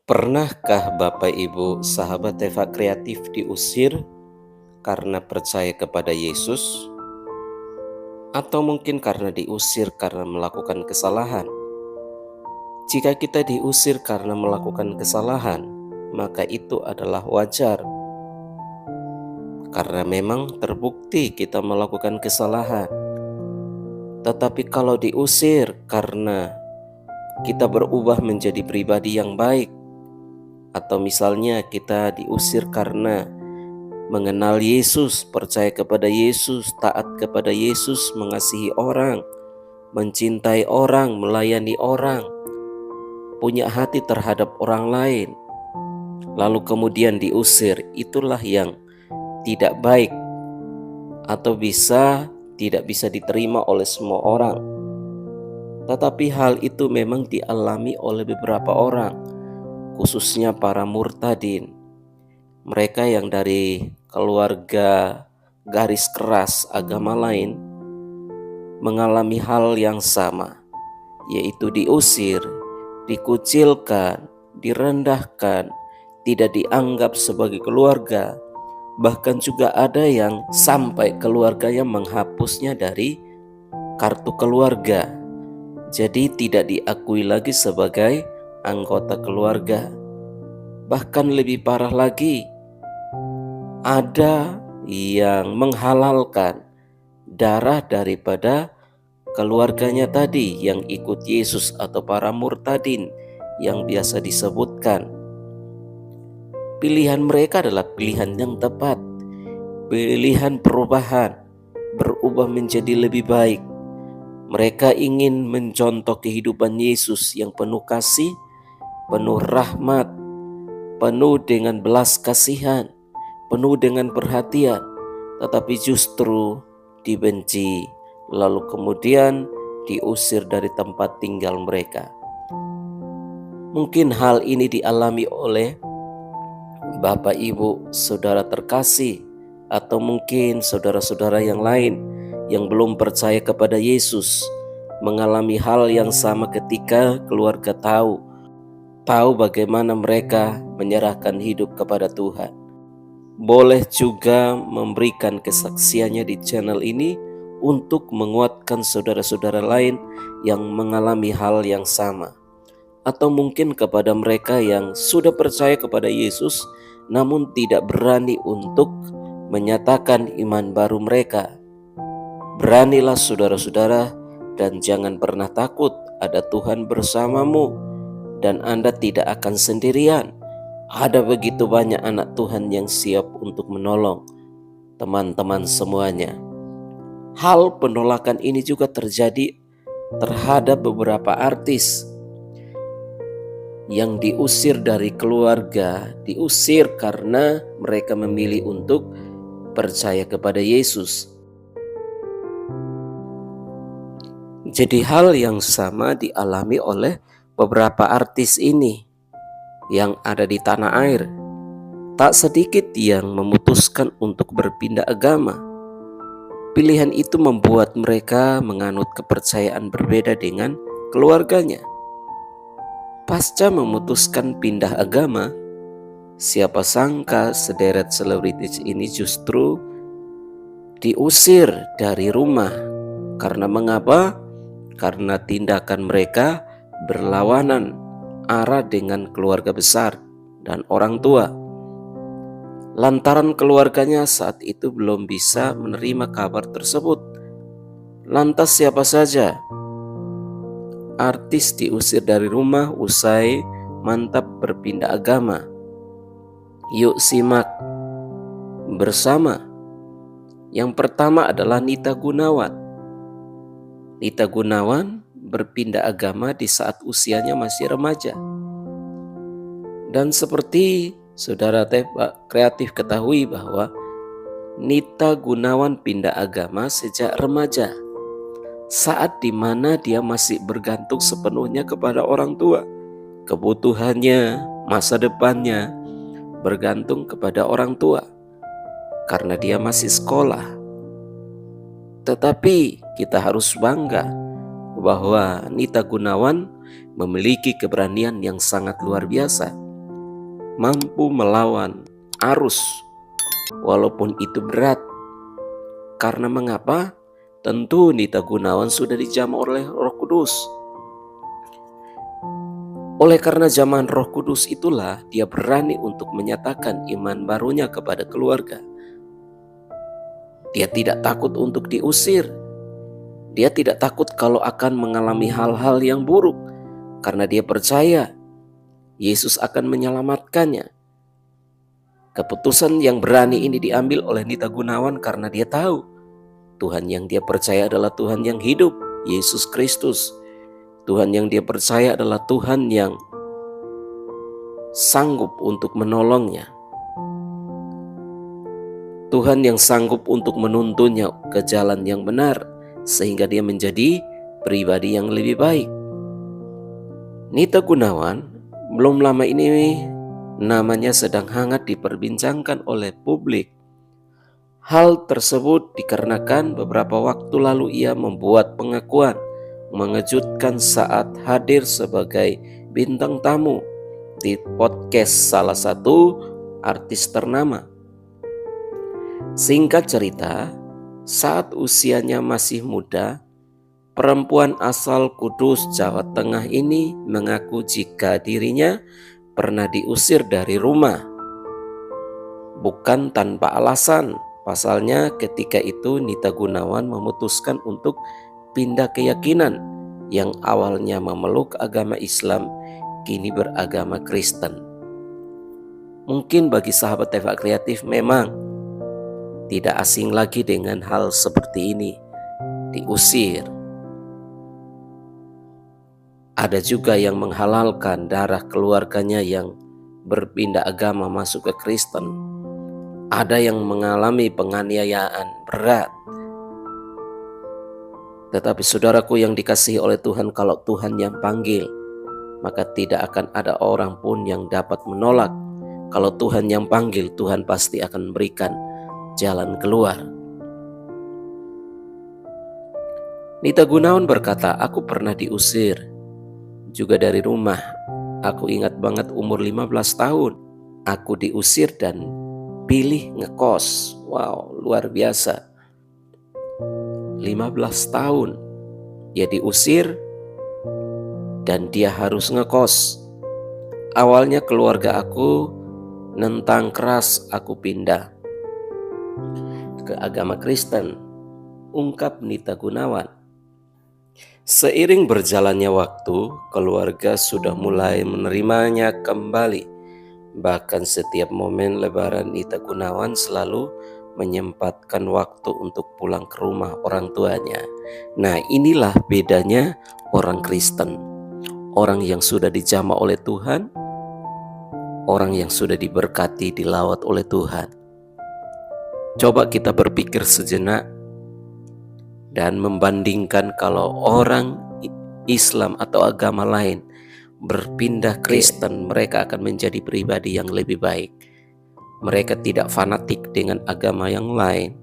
Pernahkah Bapak Ibu sahabat Eva Kreatif diusir karena percaya kepada Yesus? Atau mungkin karena diusir karena melakukan kesalahan? Jika kita diusir karena melakukan kesalahan, maka itu adalah wajar. Karena memang terbukti kita melakukan kesalahan. Tetapi kalau diusir karena kita berubah menjadi pribadi yang baik, atau misalnya kita diusir karena mengenal Yesus, percaya kepada Yesus, taat kepada Yesus, mengasihi orang, mencintai orang, melayani orang, punya hati terhadap orang lain, lalu kemudian diusir, itulah yang tidak baik atau tidak bisa diterima oleh semua orang. Tetapi hal itu memang dialami oleh beberapa orang, khususnya para murtadin, mereka yang dari keluarga garis keras agama lain mengalami hal yang sama, yaitu diusir, dikucilkan, direndahkan, tidak dianggap sebagai keluarga. Bahkan juga ada yang sampai keluarganya menghapusnya dari kartu keluarga. Jadi tidak diakui lagi sebagai anggota keluarga. Bahkan lebih parah lagi, ada yang menghalalkan darah daripada keluarganya tadi yang ikut Yesus atau para murtadin yang biasa disebutkan. Pilihan mereka adalah pilihan yang tepat, pilihan perubahan, berubah menjadi lebih baik. Mereka ingin mencontoh kehidupan Yesus yang penuh kasih, penuh rahmat, penuh dengan belas kasihan, penuh dengan perhatian, tetapi justru dibenci, lalu kemudian diusir dari tempat tinggal mereka. Mungkin hal ini dialami oleh Bapak Ibu, saudara terkasih, atau mungkin saudara-saudara yang lain yang belum percaya kepada Yesus, mengalami hal yang sama ketika keluarga tahu bagaimana mereka menyerahkan hidup kepada Tuhan. Boleh juga memberikan kesaksiannya di channel ini untuk menguatkan saudara-saudara lain yang mengalami hal yang sama. Atau mungkin kepada mereka yang sudah percaya kepada Yesus namun tidak berani untuk menyatakan iman baru mereka. Beranilah saudara-saudara, dan jangan pernah takut, ada Tuhan bersamamu dan Anda tidak akan sendirian. Ada begitu banyak anak Tuhan yang siap untuk menolong teman-teman semuanya. Hal penolakan ini juga terjadi terhadap beberapa artis yang diusir dari keluarga, diusir karena mereka memilih untuk percaya kepada Yesus. Jadi hal yang sama dialami oleh beberapa artis ini yang ada di tanah air. Tak sedikit yang memutuskan untuk berpindah agama. Pilihan itu membuat mereka menganut kepercayaan berbeda dengan keluarganya. Pasca memutuskan pindah agama, siapa sangka sederet selebritis ini justru diusir dari rumah. Karena mengapa? Karena tindakan mereka berlawanan arah dengan keluarga besar dan orang tua. Lantaran keluarganya saat itu belum bisa menerima kabar tersebut. Lantas siapa saja artis diusir dari rumah usai mantap berpindah agama? Yuk simak bersama. Yang pertama adalah Nita Gunawan. Nita Gunawan berpindah agama di saat usianya masih remaja. Dan seperti saudara kreatif ketahui bahwa Nita Gunawan pindah agama sejak remaja, saat dimana dia masih bergantung sepenuhnya kepada orang tua. Kebutuhannya, masa depannya bergantung kepada orang tua karena dia masih sekolah. Tetapi kita harus bangga bahwa Nita Gunawan memiliki keberanian yang sangat luar biasa. mampu melawan arus walaupun itu berat. Karena mengapa? Tentu Nita Gunawan sudah dijamah oleh Roh Kudus. Oleh karena jamahan Roh Kudus itulah dia berani untuk menyatakan iman barunya kepada keluarga. Dia tidak takut untuk diusir. Dia tidak takut kalau akan mengalami hal-hal yang buruk, karena dia percaya Yesus akan menyelamatkannya. Keputusan yang berani ini diambil oleh Nita Gunawan karena dia tahu Tuhan yang dia percaya adalah Tuhan yang hidup, Yesus Kristus. Tuhan yang dia percaya adalah Tuhan yang sanggup untuk menolongnya. Tuhan yang sanggup untuk menuntunnya ke jalan yang benar, sehingga dia menjadi pribadi yang lebih baik. Nita Gunawan belum lama ini namanya sedang hangat diperbincangkan oleh publik. Hal tersebut dikarenakan beberapa waktu lalu ia membuat pengakuan mengejutkan saat hadir sebagai bintang tamu di podcast salah satu artis ternama. Singkat cerita, saat usianya masih muda, perempuan asal Kudus, Jawa Tengah ini mengaku jika dirinya pernah diusir dari rumah. Bukan tanpa alasan. Pasalnya ketika itu Nita Gunawan memutuskan untuk pindah keyakinan yang awalnya memeluk agama Islam, kini beragama Kristen. Mungkin bagi sahabat Teva Kreatif memang tidak asing lagi dengan hal seperti ini, diusir. Ada juga yang menghalalkan darah keluarganya yang berpindah agama masuk ke Kristen. Ada yang mengalami penganiayaan berat. Tetapi saudaraku yang dikasihi oleh Tuhan, kalau Tuhan yang panggil, maka tidak akan ada orang pun yang dapat menolak. Kalau Tuhan yang panggil, Tuhan pasti akan memberikan jalan keluar. Nita Gunawan berkata, aku pernah diusir juga dari rumah. Aku ingat banget umur 15 tahun. Aku diusir dan pilih ngekos. Wow, luar biasa. 15 tahun dia diusir dan dia harus ngekos. Awalnya keluarga aku nentang keras aku pindah ke agama Kristen, ungkap Nita Gunawan. Seiring berjalannya waktu, keluarga sudah mulai menerimanya kembali. Bahkan setiap momen Lebaran Nita Gunawan selalu menyempatkan waktu untuk pulang ke rumah orang tuanya. Nah, inilah bedanya orang Kristen. Orang yang sudah dijamah oleh Tuhan, orang yang sudah diberkati, dilawat oleh Tuhan. Coba kita berpikir sejenak dan membandingkan kalau orang Islam atau agama lain berpindah Kristen, mereka akan menjadi pribadi yang lebih baik. Mereka tidak fanatik dengan agama yang lain,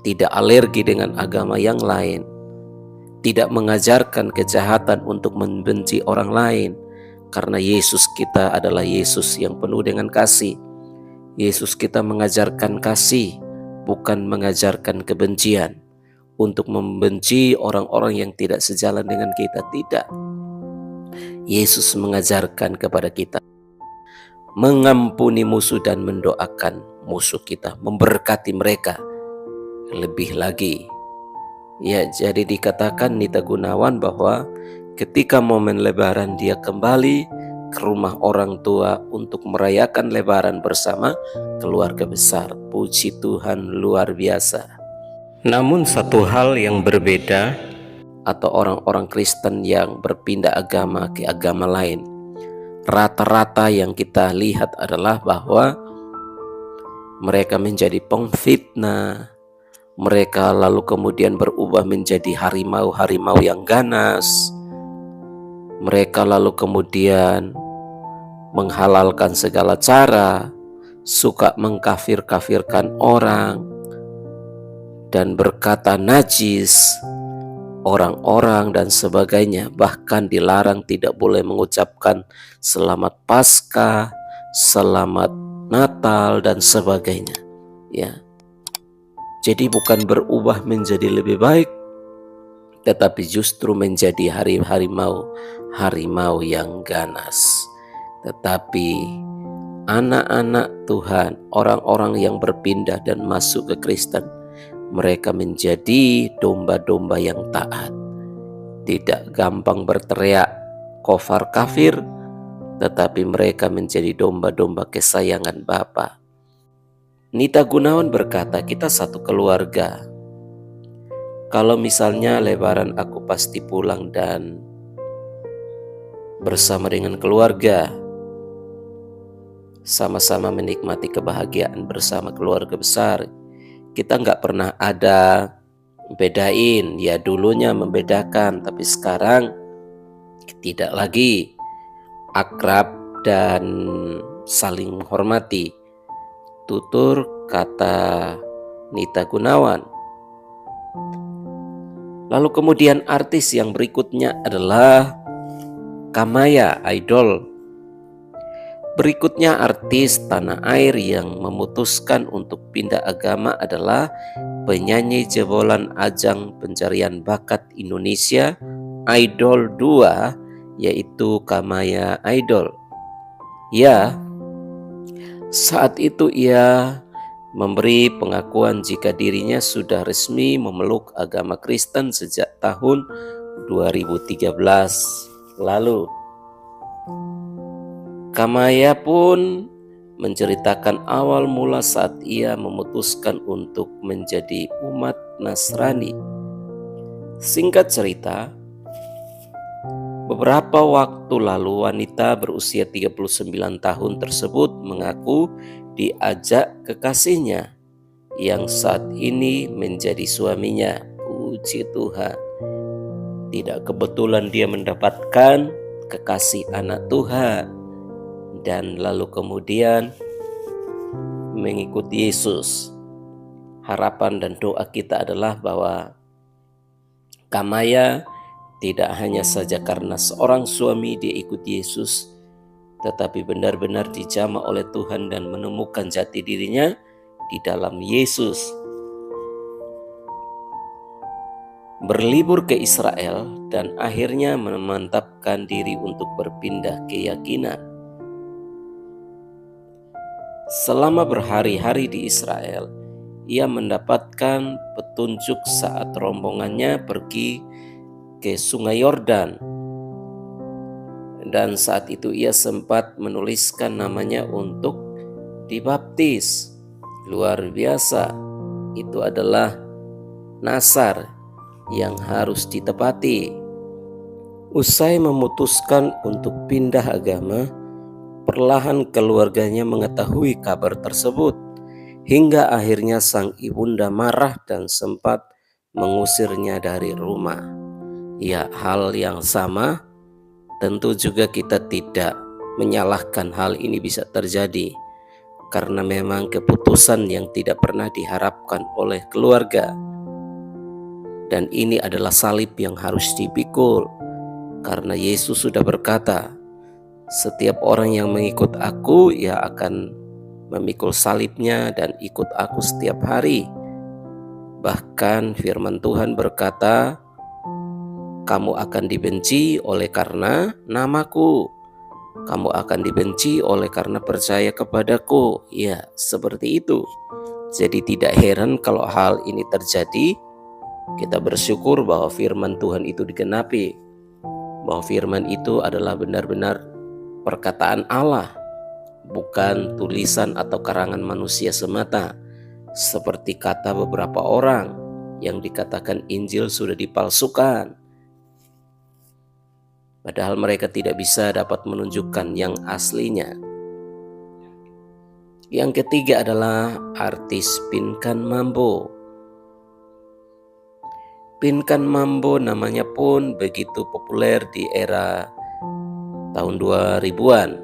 tidak alergi dengan agama yang lain, tidak mengajarkan kejahatan untuk membenci orang lain, karena Yesus kita adalah Yesus yang penuh dengan kasih. Yesus kita mengajarkan kasih, bukan mengajarkan kebencian, untuk membenci orang-orang yang tidak sejalan dengan kita. Tidak. Yesus mengajarkan kepada kita mengampuni musuh dan mendoakan musuh kita, memberkati mereka lebih lagi. Ya, jadi dikatakan Nita Gunawan bahwa ketika momen Lebaran dia kembali ke rumah orang tua untuk merayakan Lebaran bersama keluarga besar. Puji Tuhan, luar biasa. Namun satu hal yang berbeda, atau orang-orang Kristen yang berpindah agama ke agama lain, rata-rata yang kita lihat adalah bahwa mereka menjadi pengfitnah. Mereka lalu kemudian berubah menjadi harimau-harimau yang ganas. Mereka lalu kemudian menghalalkan segala cara, suka mengkafir-kafirkan orang, dan berkata najis orang-orang dan sebagainya. Bahkan dilarang tidak boleh mengucapkan selamat Paskah, selamat Natal dan sebagainya. Ya. Jadi bukan berubah menjadi lebih baik, tetapi justru menjadi harimau yang ganas. Tetapi anak-anak Tuhan, orang-orang yang berpindah dan masuk ke Kristen, mereka menjadi domba-domba yang taat. Tidak gampang berteriak kofar kafir, tetapi mereka menjadi domba-domba kesayangan Bapa. Nita Gunawan berkata, kita satu keluarga. Kalau misalnya Lebaran aku pasti pulang dan bersama dengan keluarga, sama-sama menikmati kebahagiaan bersama keluarga besar. Kita nggak pernah ada bedain, ya dulunya membedakan, tapi sekarang tidak lagi, akrab dan saling menghormati. Tutur kata Nita Gunawan. Lalu kemudian artis yang berikutnya adalah Kamaya Idol. Berikutnya artis tanah air yang memutuskan untuk pindah agama adalah penyanyi jebolan ajang pencarian bakat Indonesia Idol 2, yaitu Kamaya Idol. Ya, saat itu ia memberi pengakuan jika dirinya sudah resmi memeluk agama Kristen sejak tahun 2013 lalu. Kamaya pun menceritakan awal mula saat ia memutuskan untuk menjadi umat Nasrani. Singkat cerita, beberapa waktu lalu wanita berusia 39 tahun tersebut mengaku diajak kekasihnya yang saat ini menjadi suaminya. Puji Tuhan. Tidak kebetulan dia mendapatkan kekasih anak Tuhan dan lalu kemudian mengikuti Yesus. Harapan dan doa kita adalah bahwa Kamaya tidak hanya saja karena seorang suami dia ikut Yesus, tetapi benar-benar dijamah oleh Tuhan dan menemukan jati dirinya di dalam Yesus. Berlibur ke Israel dan akhirnya memantapkan diri untuk berpindah keyakinan. Selama berhari-hari di Israel, ia mendapatkan petunjuk saat rombongannya pergi ke Sungai Yordan. Dan saat itu ia sempat menuliskan namanya untuk dibaptis. Luar biasa, itu adalah nasar yang harus ditepati. Usai memutuskan untuk pindah agama, perlahan keluarganya mengetahui kabar tersebut, hingga akhirnya sang ibunda marah dan sempat mengusirnya dari rumah. Ya, hal yang sama tentu juga kita tidak menyalahkan hal ini bisa terjadi, karena memang keputusan yang tidak pernah diharapkan oleh keluarga. Dan ini adalah salib yang harus dipikul, karena Yesus sudah berkata, setiap orang yang mengikut aku, ia akan memikul salibnya dan ikut aku setiap hari. Bahkan firman Tuhan berkata, kamu akan dibenci oleh karena namaku. Kamu akan dibenci oleh karena percaya kepadaku. Ya, seperti itu. Jadi tidak heran kalau hal ini terjadi. Kita bersyukur bahwa firman Tuhan itu digenapi. Bahwa firman itu adalah benar-benar perkataan Allah, bukan tulisan atau karangan manusia semata, seperti kata beberapa orang yang dikatakan Injil sudah dipalsukan, padahal mereka tidak bisa dapat menunjukkan yang aslinya. Yang ketiga adalah artis Pinkan Mambo. Pinkan Mambo namanya pun begitu populer di era tahun 2000-an.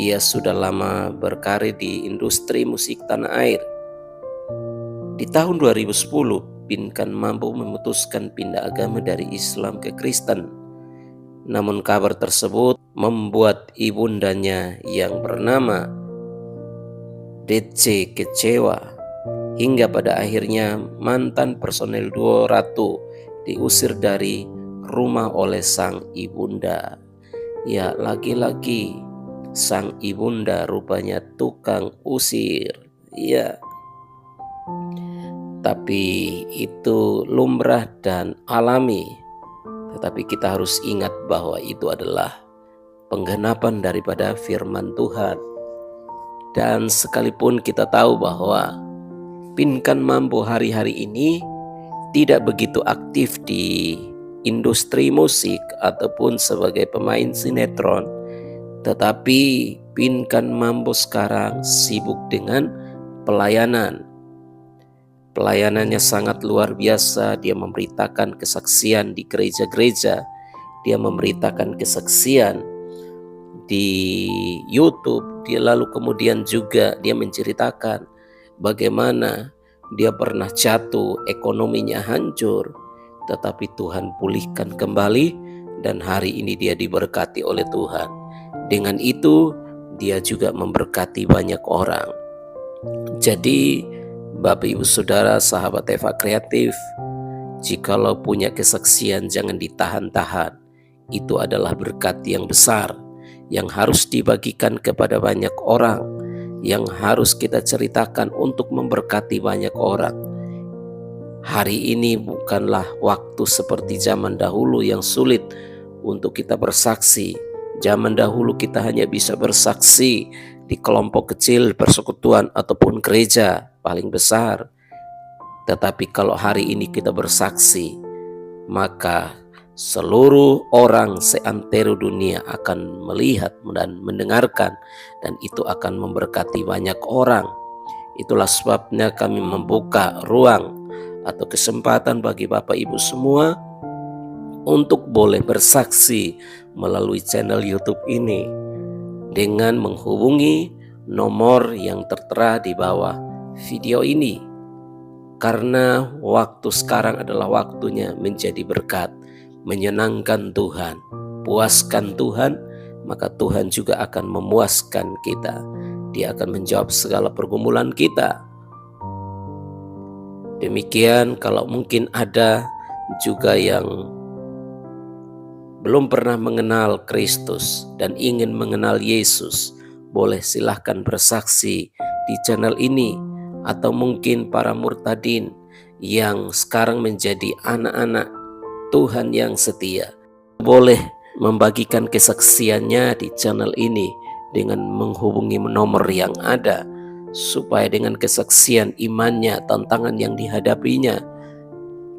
Ia sudah lama berkarir di industri musik tanah air. Di tahun 2010, Pinkan Mambo memutuskan pindah agama dari Islam ke Kristen. Namun kabar tersebut membuat ibundanya yang bernama DC kecewa, hingga pada akhirnya mantan personel duo Ratu diusir dari rumah oleh sang ibunda. Ya, lagi-lagi sang ibunda rupanya tukang usir. Ya, tapi itu lumrah dan alami. Tetapi kita harus ingat bahwa itu adalah penggenapan daripada firman Tuhan. Dan sekalipun kita tahu bahwa Pinkan Mambo hari-hari ini tidak begitu aktif di industri musik ataupun sebagai pemain sinetron, tetapi Pinkan Mambo sekarang sibuk dengan pelayanan. Pelayanannya sangat luar biasa. Dia memberitakan kesaksian di gereja-gereja, dia memberitakan kesaksian di YouTube, dia lalu kemudian juga dia menceritakan bagaimana dia pernah jatuh, ekonominya hancur, tetapi Tuhan pulihkan kembali dan hari ini dia diberkati oleh Tuhan. Dengan itu dia juga memberkati banyak orang. Jadi Bapak Ibu Saudara sahabat Eva Kreatif, jikalau punya kesaksian jangan ditahan-tahan. Itu adalah berkat yang besar yang harus dibagikan kepada banyak orang, yang harus kita ceritakan untuk memberkati banyak orang. Hari ini bukanlah waktu seperti zaman dahulu yang sulit untuk kita bersaksi. Zaman dahulu kita hanya bisa bersaksi di kelompok kecil, persekutuan ataupun gereja paling besar. Tetapi kalau hari ini kita bersaksi, maka seluruh orang seantero dunia akan melihat dan mendengarkan, dan itu akan memberkati banyak orang. Itulah sebabnya kami membuka ruang atau kesempatan bagi Bapak Ibu semua untuk boleh bersaksi melalui channel YouTube ini dengan menghubungi nomor yang tertera di bawah video ini. Karena waktu sekarang adalah waktunya menjadi berkat, menyenangkan Tuhan, puaskan Tuhan, maka Tuhan juga akan memuaskan kita. Dia akan menjawab segala pergumulan kita. Demikian, kalau mungkin ada juga yang belum pernah mengenal Kristus dan ingin mengenal Yesus, boleh silahkan bersaksi di channel ini. Atau mungkin para murtadin yang sekarang menjadi anak-anak Tuhan yang setia, boleh membagikan kesaksiannya di channel ini dengan menghubungi nomor yang ada, supaya dengan kesaksian imannya, tantangan yang dihadapinya,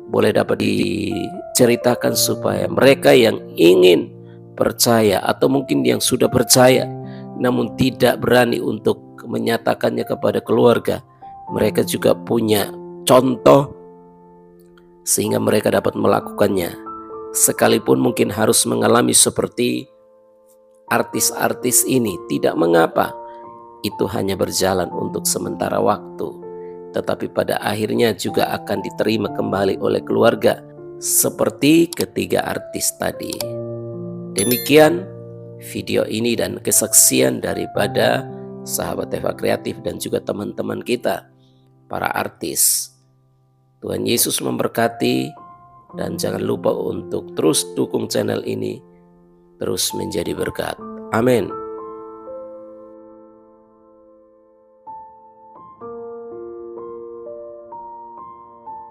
boleh dapat diceritakan supaya mereka yang ingin percaya atau mungkin yang sudah percaya namun tidak berani untuk menyatakannya kepada keluarga, mereka juga punya contoh sehingga mereka dapat melakukannya. Sekalipun mungkin harus mengalami seperti artis-artis ini, tidak mengapa. Itu hanya berjalan untuk sementara waktu, tetapi pada akhirnya juga akan diterima kembali oleh keluarga seperti ketiga artis tadi. Demikian video ini dan kesaksian daripada sahabat Eva Kreatif dan juga teman-teman kita, para artis. Tuhan Yesus memberkati, dan jangan lupa untuk terus dukung channel ini, terus menjadi berkat. Amin.